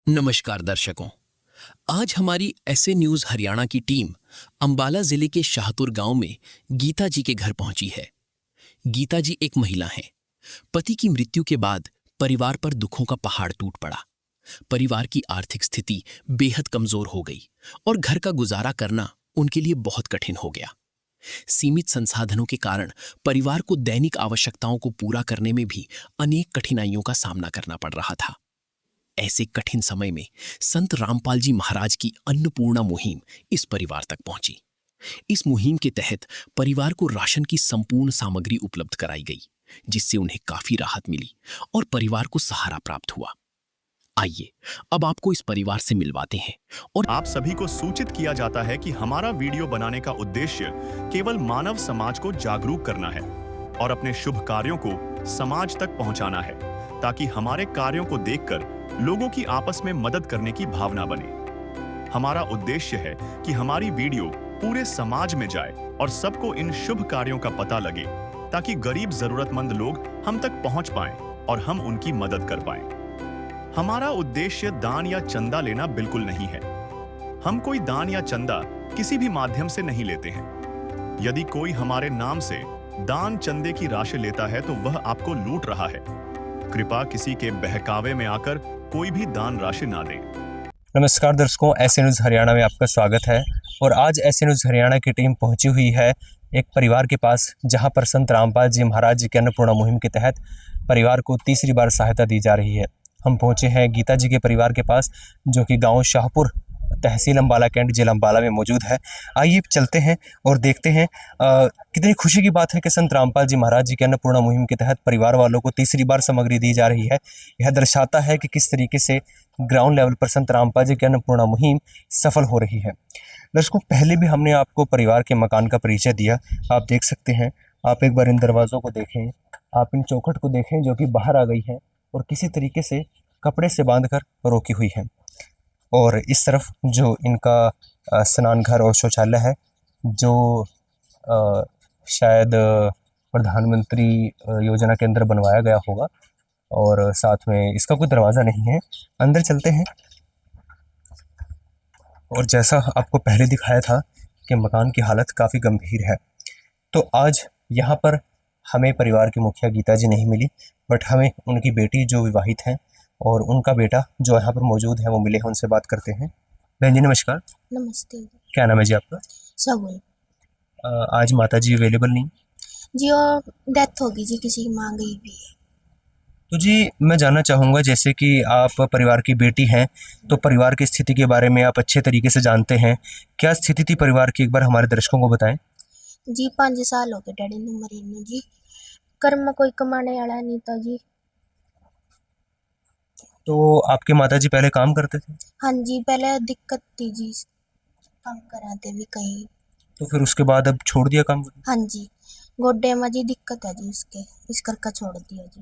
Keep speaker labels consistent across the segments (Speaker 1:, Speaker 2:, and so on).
Speaker 1: नमस्कार दर्शकों। आज हमारी ऐसे न्यूज हरियाणा की टीम अंबाला जिले के शाहपुर गांव में गीता जी के घर पहुंची है। गीता जी एक महिला हैं। पति की मृत्यु के बाद परिवार पर दुखों का पहाड़ टूट पड़ा। परिवार की आर्थिक स्थिति बेहद कमजोर हो गई और घर का गुजारा करना उनके लिए बहुत कठिन हो गया। सीमित संसाधनों के कारण परिवार को दैनिक आवश्यकताओं को पूरा करने में भी अनेक कठिनाइयों का सामना करना पड़ रहा था। ऐसे कठिन समय में संत रामपाल जी महाराज की अन्नपूर्णा मुहिम इस परिवार तक पहुंची। इस मुहिम के तहत परिवार को राशन की संपूर्ण सामग्री उपलब्ध कराई गई, जिससे उन्हें काफी राहत मिली और परिवार को सहारा प्राप्त हुआ। आइए अब आपको इस परिवार से मिलवाते हैं। और
Speaker 2: आप सभी को सूचित किया जाता है कि हमारा वीडियो बनाने का उद्देश्य केवल मानव समाज को जागरूक करना है और अपने शुभ कार्यों को समाज तक पहुंचाना है, ताकि हमारे कार्यों को देखकर लोगों की आपस में मदद करने की भावना बने। हमारा उद्देश्य है कि हमारी वीडियो पूरे समाज में जाए और सबको इन शुभ कार्यों का पता लगे, ताकि गरीब जरूरतमंद लोग हम तक पहुंच पाएं और हम उनकी मदद कर पाएं। हमारा उद्देश्य दान या चंदा लेना बिल्कुल नहीं है। हम कोई दान या चंदा किसी भी माध्यम से नहीं लेते हैं। यदि कोई हमारे नाम से दान चंदे की राशि लेता है तो वह आपको लूट रहा है। कृपया किसी के बहकावे में आकर कोई भी दान राशि ना दे।
Speaker 3: नमस्कार दर्शकों, ऐसे न्यूज़ हरियाणा में आपका स्वागत है। और आज ऐसे न्यूज़ हरियाणा की टीम पहुंची हुई है एक परिवार के पास, जहां पर संत रामपाल जी महाराज जी के अन्नपूर्णा मुहिम के तहत परिवार को तीसरी बार सहायता दी जा रही है। हम पहुंचे हैं गीता जी के परिवार के पास, जो कि गांव शाहपुर, तहसील अंबाला, कैंट, जिला अंबाला में मौजूद है। आइए चलते हैं और देखते हैं कितनी खुशी की बात है कि संत रामपाल जी महाराज जी के अन्नपूर्णा मुहिम के तहत परिवार वालों को तीसरी बार सामग्री दी जा रही है। यह दर्शाता है कि किस तरीके से ग्राउंड लेवल पर संत रामपाल जी की अन्नपूर्णा मुहिम सफल हो रही है। दर्शकों, पहले भी हमने आपको परिवार के मकान का परिचय दिया। आप देख सकते हैं, आप एक बार इन दरवाज़ों को देखें, आप इन चौखट को देखें जो कि बाहर आ गई है और किसी तरीके से कपड़े से बांधकर रोकी हुई है। और इस तरफ जो इनका स्नान घर और शौचालय है, जो शायद प्रधानमंत्री योजना के अंदर बनवाया गया होगा, और साथ में इसका कोई दरवाज़ा नहीं है। अंदर चलते हैं। और जैसा आपको पहले दिखाया था कि मकान की हालत काफ़ी गंभीर है, तो आज यहाँ पर हमें परिवार की मुखिया गीता जी नहीं मिली, बट हमें उनकी बेटी जो विवाहित हैं और उनका बेटा जो यहाँ पर मौजूद है वो मिले हैं। उनसे बात करते हैं। बहन जी नमस्कार।
Speaker 4: नमस्ते
Speaker 3: क्या नाम है जी आपका?
Speaker 4: सबुल
Speaker 3: आज माता जी अवेलेबल नहीं?
Speaker 4: जी, और डेथ होगी जी, किसी की मां गई भी है।
Speaker 3: तो जी मैं जानना चाहूँगा, जैसे कि आप परिवार की बेटी हैं, तो परिवार की स्थिति के बारे में आप अच्छे तरीके से जानते हैं। क्या स्थिति थी परिवार की, एक बार हमारे दर्शकों को बताएं।
Speaker 4: जी 5 साल हो गए डैडी ने मरे ने जी। कर्म में कोई कमाने वाला नहीं था जी।
Speaker 3: तो आपके माता जी पहले काम करते थे?
Speaker 4: हाँ जी, पहले दिक्कत थी जी, काम कराते भी कहीं।
Speaker 3: तो फिर उसके बाद अब छोड़ दिया काम?
Speaker 4: हाँ जी, गोड्डे में जी दिक्कत है जी, उसके इस करके छोड़ दिया जी।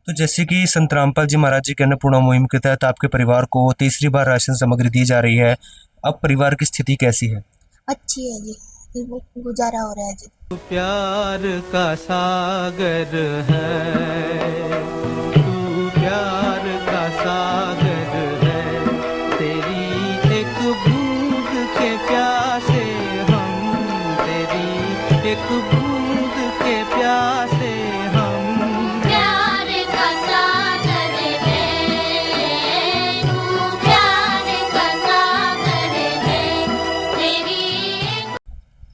Speaker 3: तो जैसे कि संत रामपाल जी महाराज जी के अन्नपूर्णा मुहिम के तहत आपके परिवार को तीसरी बार राशन सामग्री दी जा रही है, अब परिवार की स्थिति कैसी है?
Speaker 4: अच्छी है जी, गुजारा हो रहा है जी।
Speaker 5: प्यार का सागर है, तू प्यार का सागर है, तेरी एक बूंद के प्यासे हम, तेरी एक बूंद के प्यासे हम।
Speaker 6: प्यार का सागर है, तू प्यार का सागर है, तेरी।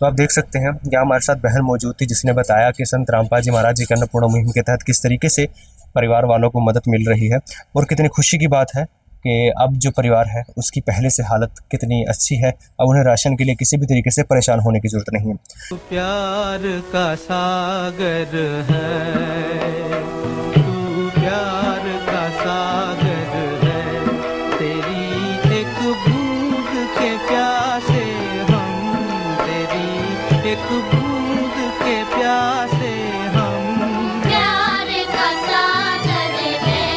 Speaker 3: तो आप देख सकते हैं यहाँ हमारे साथ बहन मौजूद थी, जिसने बताया कि संत रामपाल जी महाराज जी के अन्नपूर्णा मुहिम के तहत किस तरीके से परिवार वालों को मदद मिल रही है, और कितनी खुशी की बात है कि अब जो परिवार है उसकी पहले से हालत कितनी अच्छी है। अब उन्हें राशन के लिए किसी भी तरीके से परेशान होने की ज़रूरत नहीं है।
Speaker 5: प्यार का सागर है, तू प्यार का सागर है, तेरी एक बूंद के प्यासे हम, तेरी एक बूंद के प्यासे हम।
Speaker 6: प्यार का सागर है,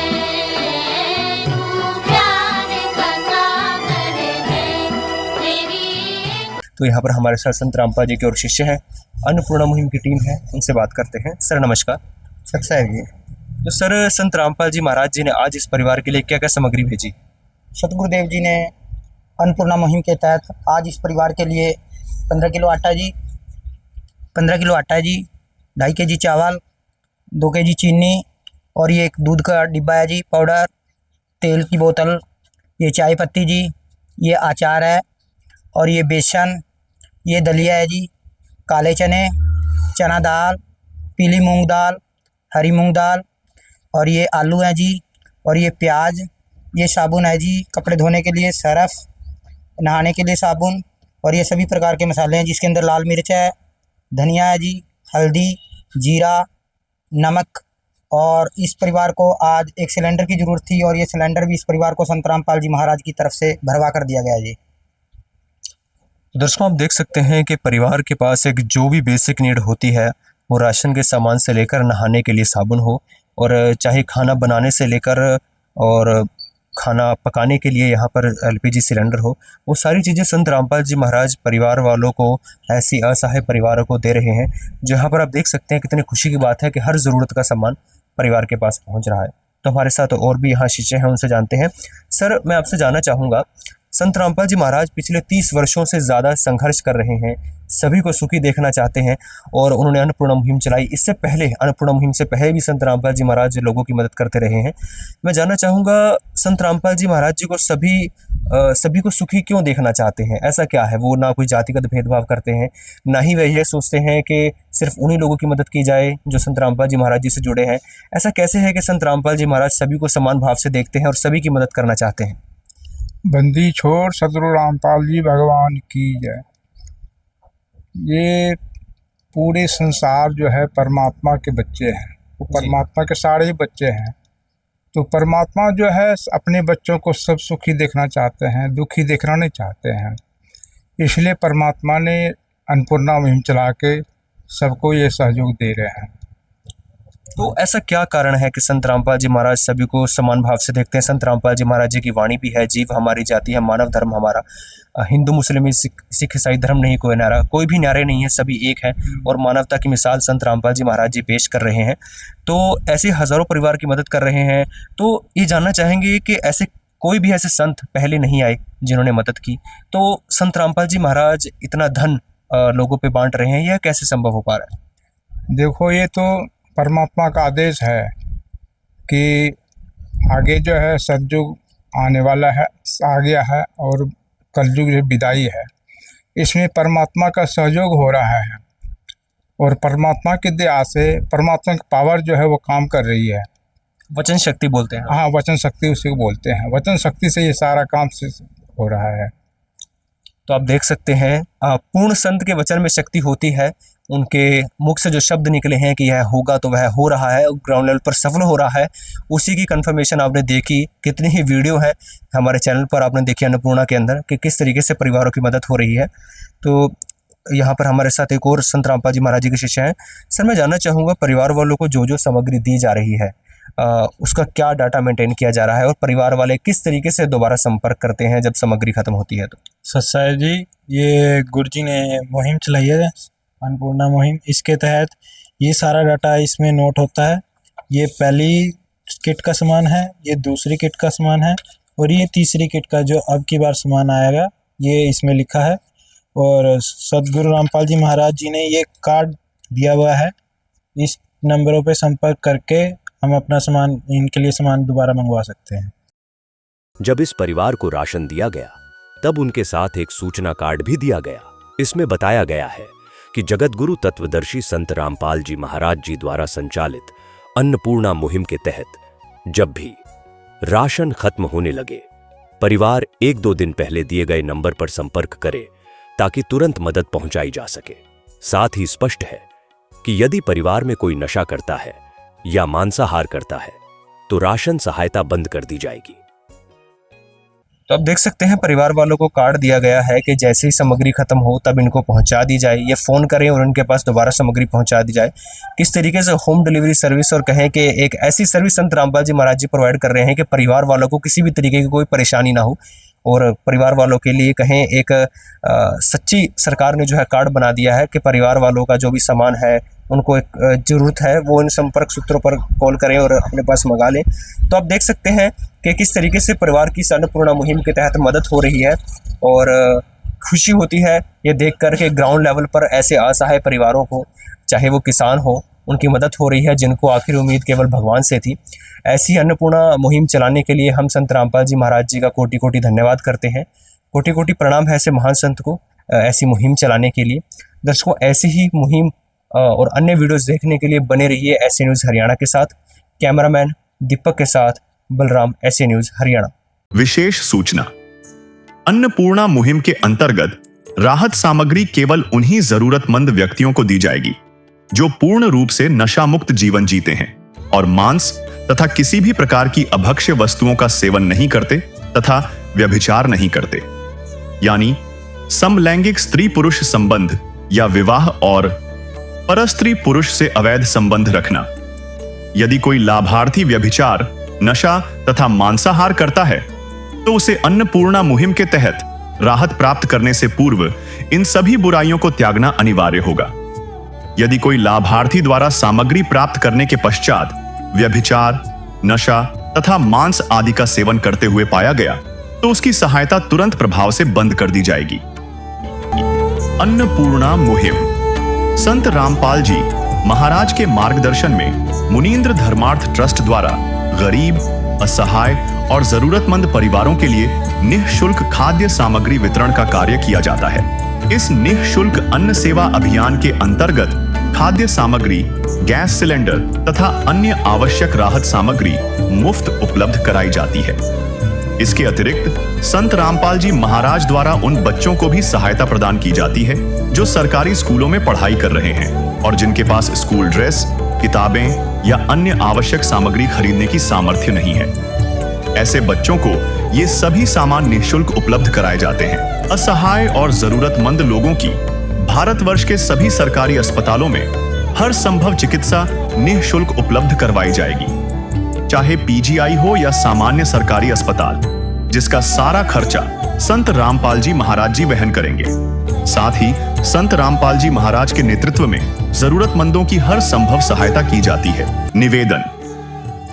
Speaker 6: तू प्यार का सागर है, तेरी।
Speaker 3: तो यहाँ पर हमारे साथ संत रामपाल जी के और शिष्य हैं, अन्नपूर्णा मुहिम की टीम है, उनसे बात करते हैं। सर नमस्कार। सर साहब जी, तो सर संत रामपाल जी महाराज जी ने आज इस परिवार के लिए क्या क्या सामग्री भेजी?
Speaker 7: सतगुरुदेव जी ने अन्नपूर्णा मुहिम के तहत आज इस परिवार के लिए 15 किलो आटा जी, 2.5 kg चावल, 2 kg चीनी और ये एक दूध का डिब्बा है जी, पाउडर, तेल की बोतल, ये चाय पत्ती जी, ये अचार है और ये बेसन, ये दलिया है जी, काले चने, चना दाल, पीली मूंग दाल, हरी मूंग दाल और ये आलू हैं जी, और ये प्याज, ये साबुन है जी, कपड़े धोने के लिए सरफ, नहाने के लिए साबुन और ये सभी प्रकार के मसाले हैं जिसके अंदर लाल मिर्च है, धनिया है जी, हल्दी, जीरा, नमक। और इस परिवार को आज एक सिलेंडर की ज़रूरत थी और ये सिलेंडर भी इस परिवार को संत रामपाल जी महाराज की तरफ से भरवा कर दिया गया जी।
Speaker 3: तो दर्शकों, आप देख सकते हैं कि परिवार के पास एक जो भी बेसिक नीड होती है, वो राशन के सामान से लेकर नहाने के लिए साबुन हो, और चाहे खाना बनाने से लेकर और खाना पकाने के लिए यहाँ पर एलपीजी सिलेंडर हो, वो सारी चीज़ें संत रामपाल जी महाराज परिवार वालों को, ऐसी असहाय परिवारों को दे रहे हैं। जो यहाँ पर आप देख सकते हैं कितनी खुशी की बात है कि हर ज़रूरत का सामान परिवार के पास पहुँच रहा है। तो हमारे साथ और भी यहाँ शिष्य हैं, उनसे जानते हैं। सर, मैं आपसे जानना चाहूँगा, संत रामपाल जी महाराज पिछले 30 वर्षों से ज़्यादा संघर्ष कर रहे हैं, सभी को सुखी देखना चाहते हैं और उन्होंने अन्नपूर्णा मुहिम चलाई। इससे पहले, अन्नपूर्णा मुहिम से पहले भी संत रामपाल जी महाराज लोगों की मदद करते रहे हैं। मैं जानना चाहूँगा, संत रामपाल जी महाराज जी को सभी को सुखी क्यों देखना चाहते हैं? ऐसा क्या है? वो ना कोई जातिगत भेदभाव करते हैं, ना ही वे ये सोचते हैं कि सिर्फ उन्हीं लोगों की मदद की जाए जो संत रामपाल जी महाराज जी से जुड़े हैं। ऐसा कैसे है कि संत रामपाल जी महाराज सभी को समान भाव से देखते हैं और सभी की मदद करना चाहते हैं?
Speaker 8: बंदी छोड़ सतगुरु रामपाल जी भगवान की जय। ये पूरे संसार जो है परमात्मा के बच्चे हैं, वो परमात्मा के सारे ही बच्चे हैं। तो परमात्मा जो है अपने बच्चों को सब सुखी देखना चाहते हैं, दुखी देखना नहीं चाहते हैं। इसलिए परमात्मा ने अन्नपूर्णा मुहिम चला के सबको ये सहयोग दे रहे हैं।
Speaker 3: तो ऐसा क्या कारण है कि संत रामपाल जी महाराज सभी को समान भाव से देखते हैं? संत रामपाल जी महाराज जी की वाणी भी है, जीव हमारी जाति है, मानव धर्म हमारा, हिंदू मुस्लिम सिख ईसाई धर्म नहीं कोई न्यारा, कोई भी न्यारे नहीं है, सभी एक हैं और मानवता की मिसाल संत रामपाल जी महाराज जी पेश कर रहे हैं। तो ऐसे हज़ारों परिवार की मदद कर रहे हैं। तो ये जानना चाहेंगे कि ऐसे कोई भी ऐसे संत पहले नहीं आए जिन्होंने मदद की, तो संत रामपाल जी महाराज इतना धन लोगों पे बांट रहे हैं, यह कैसे संभव हो पा रहा है?
Speaker 8: देखो, ये तो परमात्मा का आदेश है कि आगे जो है सतयुग आने वाला है, आ गया है और कलयुग जो विदाई है, इसमें परमात्मा का सहयोग हो रहा है और परमात्मा की दया से परमात्मा की पावर जो है वो काम कर रही है।
Speaker 3: वचन शक्ति बोलते हैं।
Speaker 8: हाँ, वचन शक्ति उसी को बोलते हैं। वचन शक्ति से ये सारा काम से हो रहा है।
Speaker 3: तो आप देख सकते हैं, पूर्ण संत के वचन में शक्ति होती है। उनके मुख से जो शब्द निकले हैं कि यह होगा तो वह हो रहा है, ग्राउंड लेवल पर सफल हो रहा है, उसी की कंफर्मेशन आपने देखी। कितनी ही वीडियो है हमारे चैनल पर आपने देखी अन्नपूर्णा के अंदर कि किस तरीके से परिवारों की मदद हो रही है। तो यहाँ पर हमारे साथ एक और संत रामपाल जी महाराज जी के शिष्य हैं। सर, मैं जानना चाहूँगा, परिवार वालों को जो जो सामग्री दी जा रही है उसका क्या डाटा मेंटेन किया जा रहा है और परिवार वाले किस तरीके से दोबारा संपर्क करते हैं जब सामग्री खत्म होती है? तो
Speaker 9: सत्साई जी, ये गुरु जी ने मुहिम चलाई है अन्नपूर्णा मुहिम, इसके तहत ये सारा डाटा इसमें नोट होता है। ये पहली किट का सामान है, ये दूसरी किट का सामान है और ये तीसरी किट का जो अब की बार सामान आएगा ये इसमें लिखा है। और सतगुरु रामपाल जी महाराज जी ने ये कार्ड दिया हुआ है, इस नंबरों पे संपर्क करके हम अपना सामान, इनके लिए सामान दोबारा मंगवा सकते हैं।
Speaker 10: जब इस परिवार को राशन दिया गया तब उनके साथ एक सूचना कार्ड भी दिया गया। इसमें बताया गया है कि जगतगुरु तत्वदर्शी संत रामपाल जी महाराज जी द्वारा संचालित अन्नपूर्णा मुहिम के तहत जब भी राशन खत्म होने लगे, परिवार 1-2 दिन पहले दिए गए नंबर पर संपर्क करे ताकि तुरंत मदद पहुंचाई जा सके। साथ ही स्पष्ट है कि यदि परिवार में कोई नशा करता है या मांसाहार करता है तो राशन सहायता बंद कर दी जाएगी।
Speaker 3: तो आप देख सकते हैं, परिवार वालों को कार्ड दिया गया है कि जैसे ही सामग्री खत्म हो तब इनको पहुंचा दी जाए, ये फ़ोन करें और उनके पास दोबारा सामग्री पहुंचा दी जाए। किस तरीके से होम डिलीवरी सर्विस, और कहें कि एक ऐसी सर्विस संत रामपाल जी महाराज जी प्रोवाइड कर रहे हैं कि परिवार वालों को किसी भी तरीके की कोई परेशानी ना हो। और परिवार वालों के लिए कहें एक सच्ची सरकार ने जो है कार्ड बना दिया है कि परिवार वालों का जो भी सामान है, उनको एक ज़रूरत है वो इन संपर्क सूत्रों पर कॉल करें और अपने पास मंगा लें। तो आप देख सकते हैं कि किस तरीके से परिवार की इस अन्नपूर्णा मुहिम के तहत मदद हो रही है और खुशी होती है ये देख कर के ग्राउंड लेवल पर ऐसे असहाय परिवारों को, चाहे वो किसान हो, उनकी मदद हो रही है जिनको आखिर उम्मीद केवल भगवान से थी। ऐसी अन्नपूर्णा मुहिम चलाने के लिए हम संत रामपाल जी महाराज जी का कोटि कोटि धन्यवाद करते हैं। कोटि कोटि प्रणाम है ऐसे महान संत को ऐसी मुहिम चलाने के लिए। दर्शकों, ऐसी ही मुहिम और अन्य वीडियोस देखने के लिए बने रहिए ऐसे न्यूज़ हरियाणा के साथ। कैमरामैन दीपक के साथ बलराम, ऐसे न्यूज़ हरियाणा।
Speaker 2: विशेष सूचना, अन्नपूर्णा मुहिम के अंतर्गत राहत सामग्री केवल उन्हीं जरूरतमंद व्यक्तियों को दी जाएगी जो पूर्ण रूप से नशा मुक्त जीवन जीते हैं और मांस तथा किसी भी प्रकार की अभक्ष्य वस्तुओं का सेवन नहीं करते तथा व्यभिचार नहीं करते, यानी समलैंगिक स्त्री पुरुष संबंध या विवाह और परस्त्री पुरुष से अवैध संबंध रखना। यदि कोई लाभार्थी व्यभिचार, नशा तथा मांसाहार करता है तो उसे अन्नपूर्णा मुहिम के तहत राहत प्राप्त करने से पूर्व इन सभी बुराइयों को त्यागना अनिवार्य होगा। यदि कोई लाभार्थी द्वारा सामग्री प्राप्त करने के पश्चात व्यभिचार, नशा तथा मांस आदि का सेवन करते हुए पाया गया तो उसकी सहायता तुरंत प्रभाव से बंद कर दी जाएगी। अन्नपूर्णा मुहिम संत रामपाल जी महाराज के मार्गदर्शन में मुनींद्र धर्मार्थ ट्रस्ट द्वारा गरीब, असहाय और जरूरतमंद परिवारों के लिए निःशुल्क खाद्य सामग्री वितरण का कार्य किया जाता है। इस निःशुल्क अन्न सेवा अभियान के अंतर्गत खाद्य सामग्री, गैस सिलेंडर तथा अन्य आवश्यक राहत सामग्री मुफ्त उपलब्ध कराई जाती है। इसके अतिरिक्त संत रामपाल जी महाराज द्वारा उन बच्चों को भी सहायता प्रदान की जाती है जो सरकारी स्कूलों में पढ़ाई कर रहे हैं और जिनके पास स्कूल ड्रेस, किताबें या अन्य आवश्यक सामग्री खरीदने की सामर्थ्य नहीं है। ऐसे बच्चों को ये सभी सामान निःशुल्क उपलब्ध कराए जाते हैं। असहाय और जरूरतमंद लोगों की भारतवर्ष के सभी सरकारी अस्पतालों में हर संभव चिकित्सा निःशुल्क उपलब्ध करवाई जाएगी, चाहे पीजीआई हो या सामान्य सरकारी अस्पताल, जिसका सारा खर्चा संत रामपाल जी महाराज जी वहन करेंगे। साथ ही संत रामपाल जी महाराज के नेतृत्व में जरूरतमंदों की हर संभव सहायता की जाती है। निवेदन,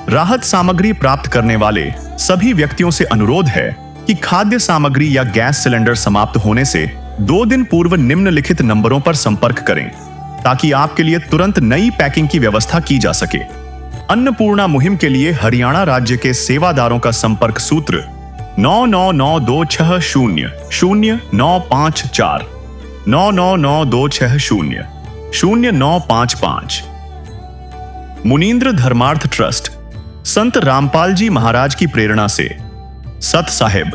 Speaker 2: राहत सामग्री प्राप्त करने वाले सभी व्यक्तियों से अनुरोध है कि खाद्य सामग्री या गैस सिलेंडर समाप्त होने से 2 दिन पूर्व निम्नलिखित नंबरों पर संपर्क करें ताकि आपके लिए तुरंत नई पैकिंग की व्यवस्था की जा सके। अन्नपूर्णा मुहिम के लिए हरियाणा राज्य के सेवादारों का संपर्क सूत्र 9992600954 9992600955। मुनींद्र धर्मार्थ ट्रस्ट संत रामपाल जी महाराज की प्रेरणा से सत साहिब